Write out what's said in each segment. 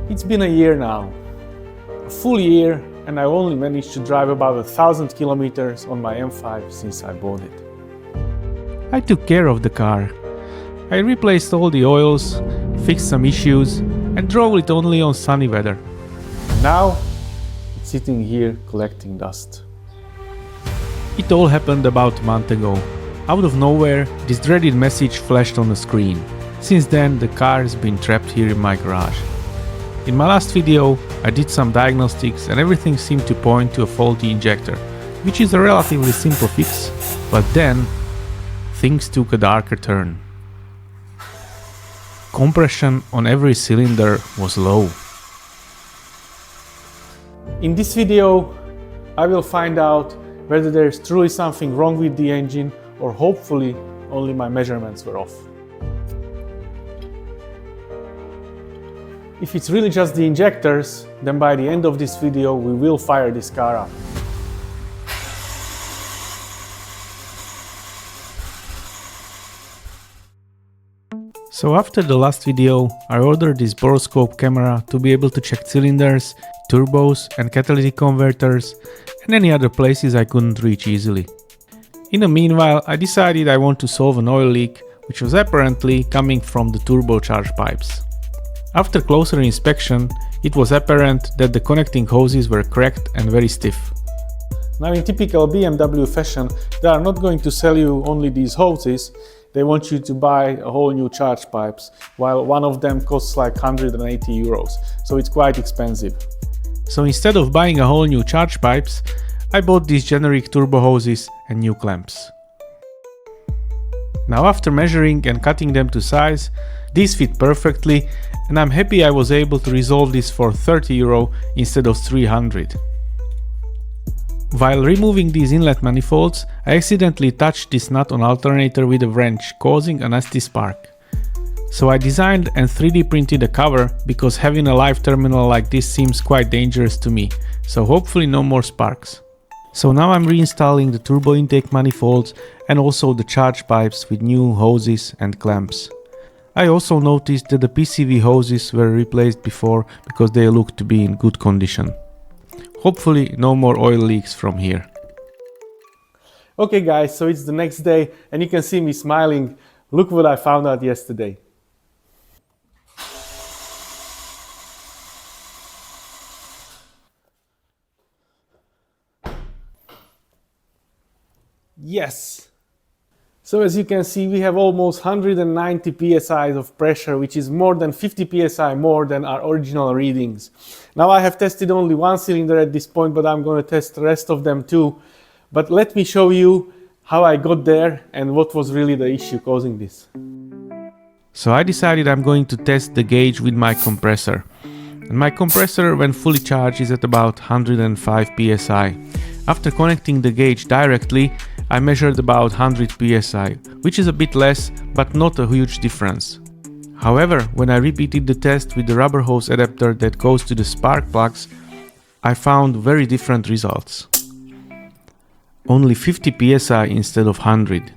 It's been a year now, a full year, and I only managed to drive about 1,000 kilometers on my M5 since I bought it. I took care of the car. I replaced all the oils, fixed some issues, and drove it only on sunny weather. Now, it's sitting here collecting dust. It all happened about a month ago. Out of nowhere, this dreaded message flashed on the screen. Since then, the car has been trapped here in my garage. In my last video, I did some diagnostics and everything seemed to point to a faulty injector, which is a relatively simple fix, but then things took a darker turn. Compression on every cylinder was low. In this video, I will find out whether there is truly something wrong with the engine or hopefully only my measurements were off. If it's really just the injectors, then by the end of this video we will fire this car up. So after the last video, I ordered this borescope camera to be able to check cylinders, turbos and catalytic converters and any other places I couldn't reach easily. In the meanwhile, I decided I want to solve an oil leak, which was apparently coming from the turbocharge pipes. After closer inspection, it was apparent that the connecting hoses were cracked and very stiff. Now in typical BMW fashion, they are not going to sell you only these hoses, they want you to buy a whole new charge pipes, while one of them costs like 180 euros, so it's quite expensive. So instead of buying a whole new charge pipes, I bought these generic turbo hoses and new clamps. Now after measuring and cutting them to size, these fit perfectly and I'm happy I was able to resolve this for 30 euro instead of 300. While removing these inlet manifolds, I accidentally touched this nut on alternator with a wrench, causing a nasty spark. So I designed and 3D printed a cover because having a live terminal like this seems quite dangerous to me, so hopefully no more sparks. So now I'm reinstalling the turbo intake manifolds and also the charge pipes with new hoses and clamps. I also noticed that the PCV hoses were replaced before because they looked to be in good condition. Hopefully no more oil leaks from here. Okay guys, so it's the next day and you can see me smiling. Look what I found out yesterday. Yes! So as you can see, we have almost 190 psi of pressure, which is more than 50 psi more than our original readings. Now I have tested only one cylinder at this point, but I'm going to test the rest of them too. But let me show you how I got there and what was really the issue causing this. So I decided I'm going to test the gauge with my compressor. And my compressor, when fully charged, is at about 105 psi. After connecting the gauge directly, I measured about 100 psi, which is a bit less, but not a huge difference. However, when I repeated the test with the rubber hose adapter that goes to the spark plugs, I found very different results. Only 50 psi instead of 100.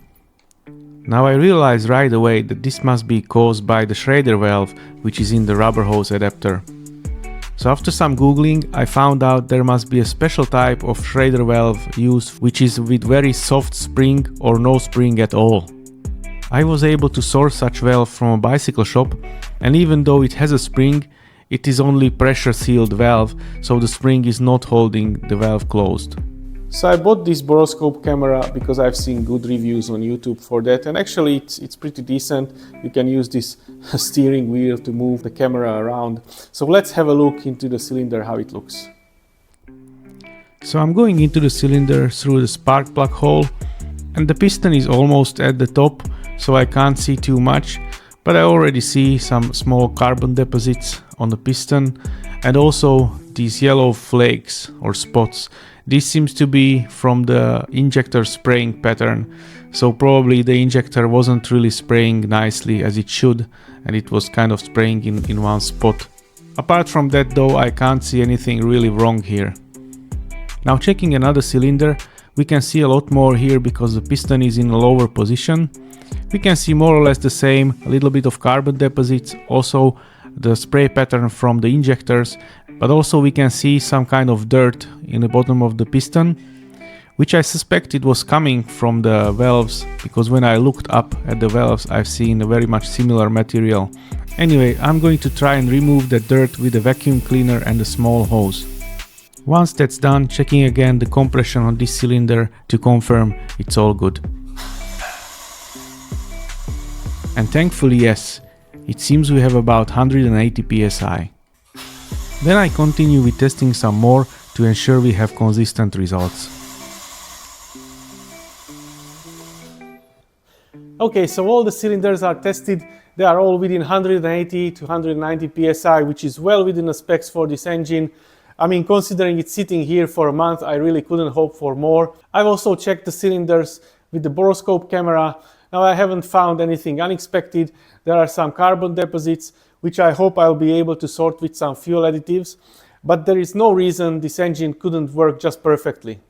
Now I realized right away that this must be caused by the Schrader valve, which is in the rubber hose adapter. So after some googling, I found out there must be a special type of Schrader valve used, which is with very soft spring or no spring at all. I was able to source such valve from a bicycle shop, and even though it has a spring, it is only pressure sealed valve, so the spring is not holding the valve closed. So I bought this borescope camera because I've seen good reviews on YouTube for that, and actually it's pretty decent. You can use this steering wheel to move the camera around. So let's have a look into the cylinder, how it looks. So I'm going into the cylinder through the spark plug hole, and the piston is almost at the top, so I can't see too much, but I already see some small carbon deposits on the piston and also these yellow flakes or spots. This seems to be from the injector spraying pattern, so probably the injector wasn't really spraying nicely as it should, and it was kind of spraying in one spot. Apart from that though, I can't see anything really wrong here. Now checking another cylinder, we can see a lot more here because the piston is in a lower position. We can see more or less the same, a little bit of carbon deposits. Also, the spray pattern from the injectors, but also we can see some kind of dirt in the bottom of the piston, which I suspect it was coming from the valves, because when I looked up at the valves I've seen a very much similar material. Anyway, I'm going to try and remove the dirt with a vacuum cleaner and a small hose. Once that's done, checking again the compression on this cylinder to confirm it's all good. And thankfully, yes, it seems we have about 180 psi. Then I continue with testing some more to ensure we have consistent results. Okay, so all the cylinders are tested. They are all within 180 to 190 psi, which is well within the specs for this engine. I mean, considering it's sitting here for a month, I really couldn't hope for more. I've also checked the cylinders with the boroscope camera. Now I haven't found anything unexpected. There are some carbon deposits, which I hope I'll be able to sort with some fuel additives, but there is no reason this engine couldn't work just perfectly.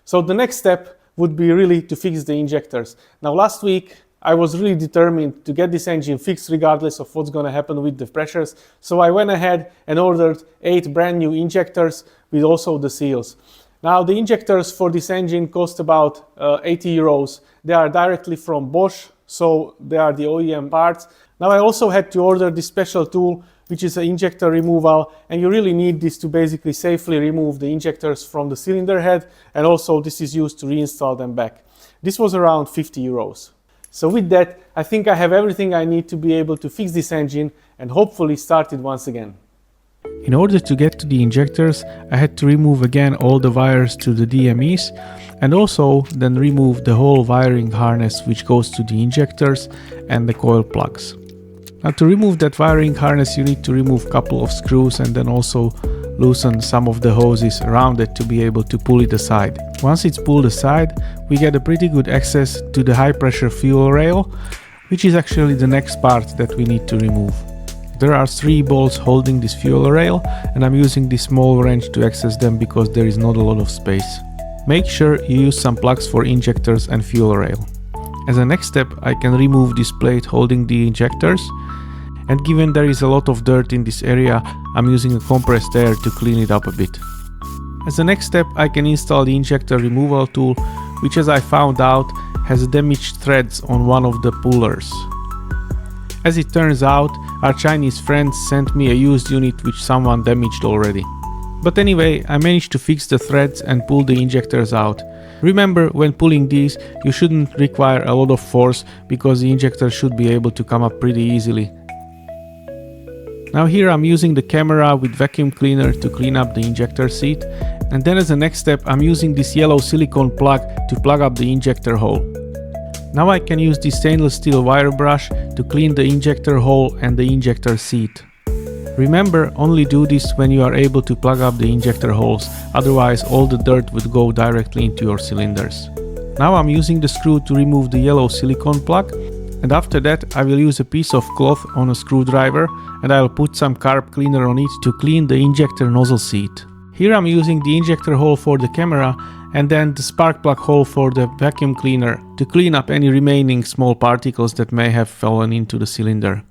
So the next step would be really to fix the injectors. Now last week I was really determined to get this engine fixed regardless of what's going to happen with the pressures, so I went ahead and ordered 8 brand new injectors with also the seals. Now the injectors for this engine cost about 80 euros. They are directly from Bosch, so they are the OEM parts. Now I also had to order this special tool, which is an injector removal, and you really need this to basically safely remove the injectors from the cylinder head, and also this is used to reinstall them back. This was around 50 euros. So with that, I think I have everything I need to be able to fix this engine and hopefully start it once again. In order to get to the injectors, I had to remove again all the wires to the DMEs and also then remove the whole wiring harness which goes to the injectors and the coil plugs. Now to remove that wiring harness you need to remove a couple of screws and then also loosen some of the hoses around it to be able to pull it aside. Once it's pulled aside, we get a pretty good access to the high pressure fuel rail, which is actually the next part that we need to remove. There are 3 bolts holding this fuel rail, and I'm using this small wrench to access them because there is not a lot of space. Make sure you use some plugs for injectors and fuel rail. As a next step, I can remove this plate holding the injectors, and given there is a lot of dirt in this area, I'm using a compressed air to clean it up a bit. As a next step, I can install the injector removal tool, which, as I found out, has damaged threads on one of the pullers. As it turns out, our Chinese friends sent me a used unit which someone damaged already. But anyway, I managed to fix the threads and pull the injectors out. Remember, when pulling these, you shouldn't require a lot of force because the injector should be able to come up pretty easily. Now here I'm using the camera with vacuum cleaner to clean up the injector seat, and then as a next step I'm using this yellow silicone plug to plug up the injector hole. Now I can use this stainless steel wire brush to clean the injector hole and the injector seat. Remember, only do this when you are able to plug up the injector holes, otherwise all the dirt would go directly into your cylinders. Now I'm using the screw to remove the yellow silicone plug, and after that I will use a piece of cloth on a screwdriver and I'll put some carb cleaner on it to clean the injector nozzle seat. Here I'm using the injector hole for the camera and then the spark plug hole for the vacuum cleaner to clean up any remaining small particles that may have fallen into the cylinder.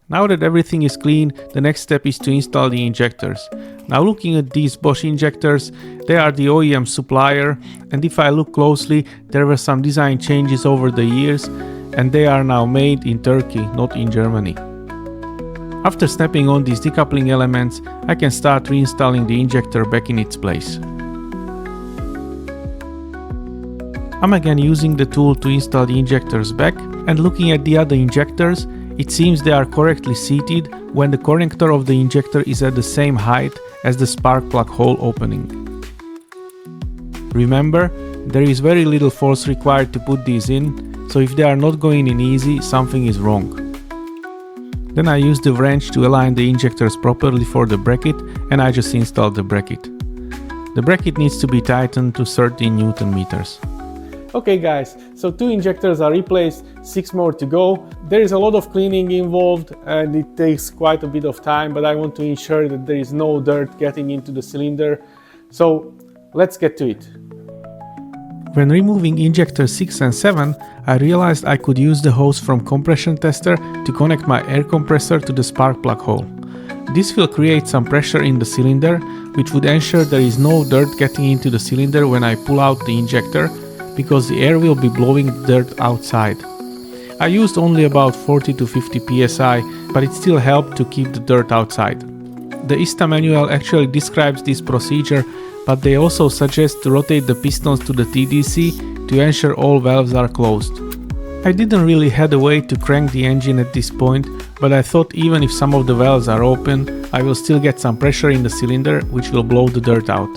Now that everything is clean, the next step is to install the injectors. Now looking at these Bosch injectors, they are the OEM supplier, and if I look closely, there were some design changes over the years, and they are now made in Turkey, not in Germany. After snapping on these decoupling elements, I can start reinstalling the injector back in its place. I'm again using the tool to install the injectors back, and looking at the other injectors, it seems they are correctly seated when the connector of the injector is at the same height as the spark plug hole opening. Remember, there is very little force required to put these in, so if they are not going in easy, something is wrong. Then I use the wrench to align the injectors properly for the bracket, and I just installed the bracket. The bracket needs to be tightened to 13 Newton meters. Okay guys, so 2 injectors are replaced, 6 more to go. There is a lot of cleaning involved and it takes quite a bit of time, but I want to ensure that there is no dirt getting into the cylinder. So let's get to it. When removing injectors 6 and 7, I realized I could use the hose from compression tester to connect my air compressor to the spark plug hole. This will create some pressure in the cylinder, which would ensure there is no dirt getting into the cylinder when I pull out the injector, because the air will be blowing the dirt outside. I used only about 40 to 50 psi, but it still helped to keep the dirt outside. The ISTA manual actually describes this procedure, but they also suggest to rotate the pistons to the TDC to ensure all valves are closed. I didn't really have a way to crank the engine at this point, but I thought even if some of the valves are open, I will still get some pressure in the cylinder, which will blow the dirt out.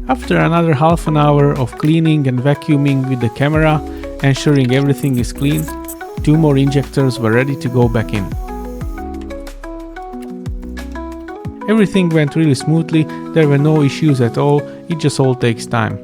After another half an hour of cleaning and vacuuming with the camera, ensuring everything is clean, 2 more injectors were ready to go back in. Everything went really smoothly, there were no issues at all, it just all takes time.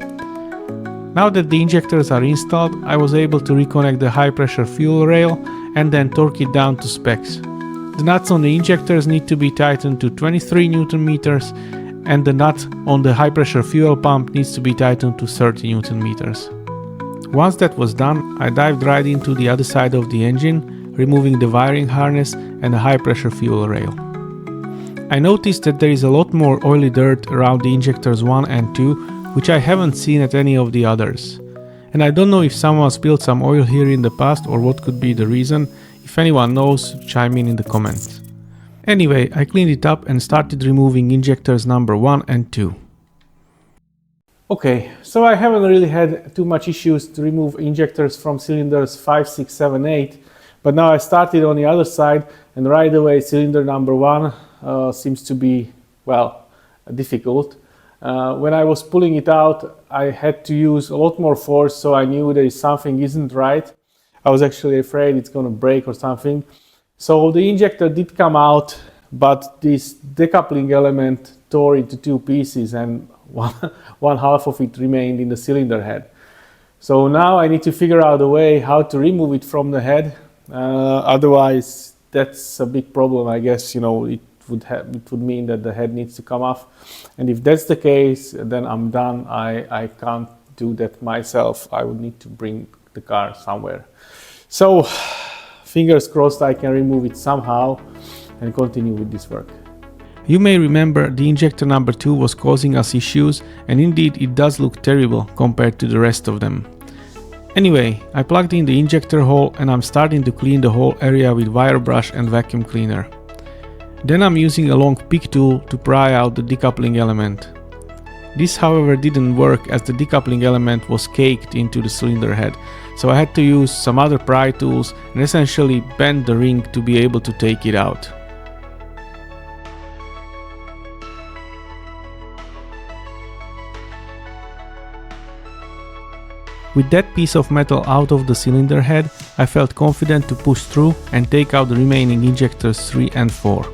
Now that the injectors are installed, I was able to reconnect the high pressure fuel rail and then torque it down to specs. The nuts on the injectors need to be tightened to 23 Nm and the nut on the high pressure fuel pump needs to be tightened to 30 Nm. Once that was done, I dived right into the other side of the engine, removing the wiring harness and the high pressure fuel rail. I noticed that there is a lot more oily dirt around the injectors 1 and 2, which I haven't seen at any of the others. And I don't know if someone spilled some oil here in the past or what could be the reason. If anyone knows, chime in the comments. Anyway, I cleaned it up and started removing injectors number 1 and 2. Okay, so I haven't really had too much issues to remove injectors from cylinders 5, 6, 7, 8, but now I started on the other side and right away cylinder number 1 seems to be, well, difficult. When I was pulling it out, I had to use a lot more force, so I knew that something isn't right. I was actually afraid it's going to break or something. So the injector did come out, but this decoupling element tore into 2 pieces and one half of it remained in the cylinder head. So now I need to figure out a way how to remove it from the head. Otherwise, that's a big problem, I guess. You know, it would mean that the head needs to come off, and if that's the case, then I'm done. I can't do that myself. I would need to bring the car somewhere. So fingers crossed I can remove it somehow and continue with this work. You may remember the injector number 2 was causing us issues, and indeed it does look terrible compared to the rest of them. Anyway, I plugged in the injector hole and I'm starting to clean the whole area with wire brush and vacuum cleaner. Then I'm using a long pick tool to pry out the decoupling element. This however didn't work as the decoupling element was caked into the cylinder head, so I had to use some other pry tools and essentially bend the ring to be able to take it out. With that piece of metal out of the cylinder head, I felt confident to push through and take out the remaining injectors 3 and 4.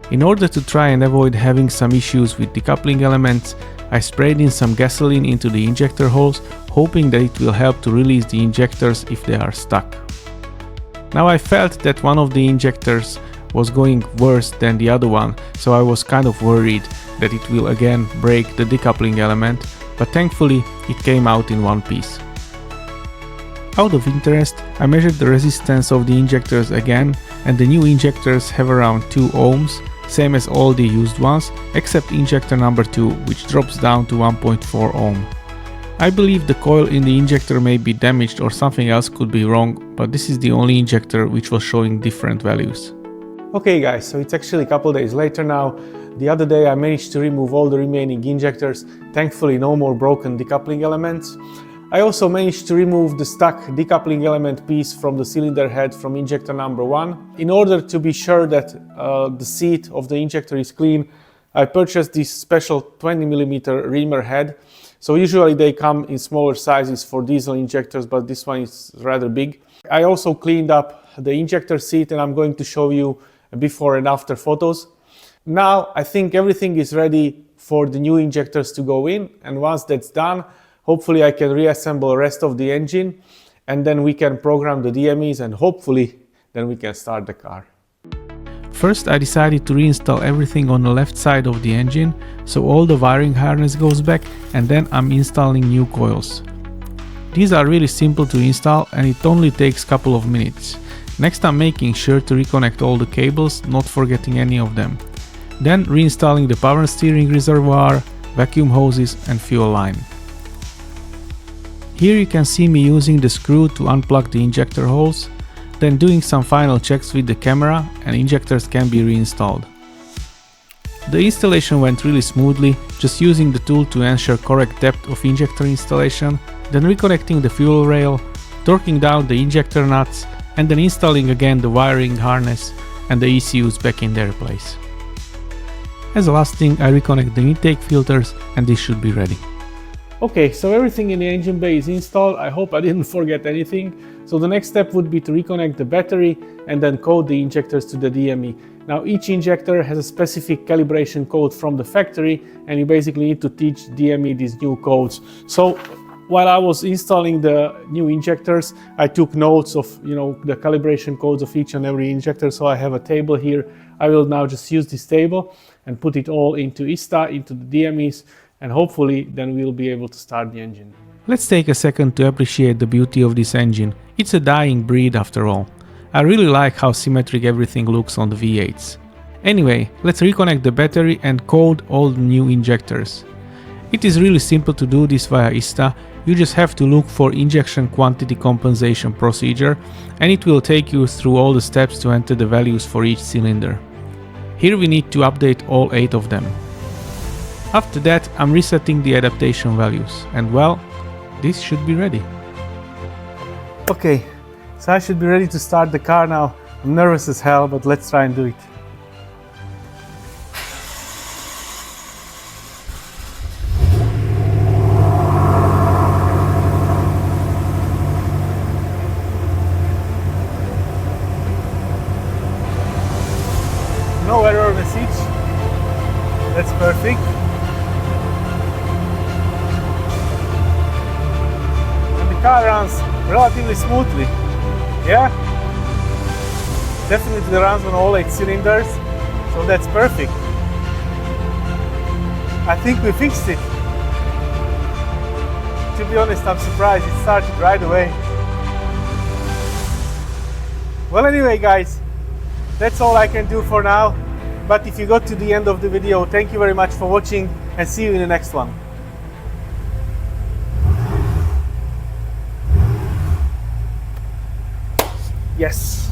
In order to try and avoid having some issues with decoupling elements, I sprayed in some gasoline into the injector holes, hoping that it will help to release the injectors if they are stuck. Now I felt that one of the injectors was going worse than the other one, so I was kind of worried that it will again break the decoupling element, but thankfully it came out in one piece. Out of interest, I measured the resistance of the injectors again, and the new injectors have around 2 ohms, same as all the used ones, except injector number 2, which drops down to 1.4 ohm. I believe the coil in the injector may be damaged or something else could be wrong, but this is the only injector which was showing different values. Okay guys, so it's actually a couple days later now. The other day I managed to remove all the remaining injectors, thankfully no more broken decoupling elements. I also managed to remove the stuck decoupling element piece from the cylinder head from injector number 1. In order to be sure that the seat of the injector is clean, I purchased this special 20mm reamer head. So usually they come in smaller sizes for diesel injectors, but this one is rather big. I also cleaned up the injector seat and I'm going to show you before and after photos. Now I think everything is ready for the new injectors to go in, and once that's done, hopefully I can reassemble the rest of the engine and then we can program the DMEs and hopefully then we can start the car. First I decided to reinstall everything on the left side of the engine, so all the wiring harness goes back, and then I'm installing new coils. These are really simple to install and it only takes couple of minutes. Next I'm making sure to reconnect all the cables, not forgetting any of them. Then reinstalling the power steering reservoir, vacuum hoses and fuel line. Here you can see me using the screw to unplug the injector holes, then doing some final checks with the camera, and injectors can be reinstalled. The installation went really smoothly, just using the tool to ensure correct depth of injector installation, then reconnecting the fuel rail, torquing down the injector nuts, and then installing again the wiring harness and the ECUs back in their place. As a last thing, I reconnect the intake filters and this should be ready. Okay, so everything in the engine bay is installed. I hope I didn't forget anything. So the next step would be to reconnect the battery and then code the injectors to the DME. Now each injector has a specific calibration code from the factory and you basically need to teach DME these new codes. So while I was installing the new injectors, I took notes of the calibration codes of each and every injector. So I have a table here. I will now just use this table and put it all into ISTA, into the DMEs, and hopefully then we'll be able to start the engine. Let's take a second to appreciate the beauty of this engine. It's a dying breed after all. I really like how symmetric everything looks on the V8s. Anyway, let's reconnect the battery and code all the new injectors. It is really simple to do this via ISTA. You just have to look for injection quantity compensation procedure and it will take you through all the steps to enter the values for each cylinder. Here we need to update all 8 of them. After that I'm resetting the adaptation values and well, this should be ready. Okay, so I should be ready to start the car now. I'm nervous as hell, but let's try and do it. No error message. That's perfect. And the car runs relatively smoothly. Yeah? Definitely runs on all 8 cylinders, so that's perfect. I think we fixed it. To be honest, I'm surprised it started right away. Well, anyway guys, that's all I can do for now. But if you got to the end of the video, thank you very much for watching and see you in the next one. Yes.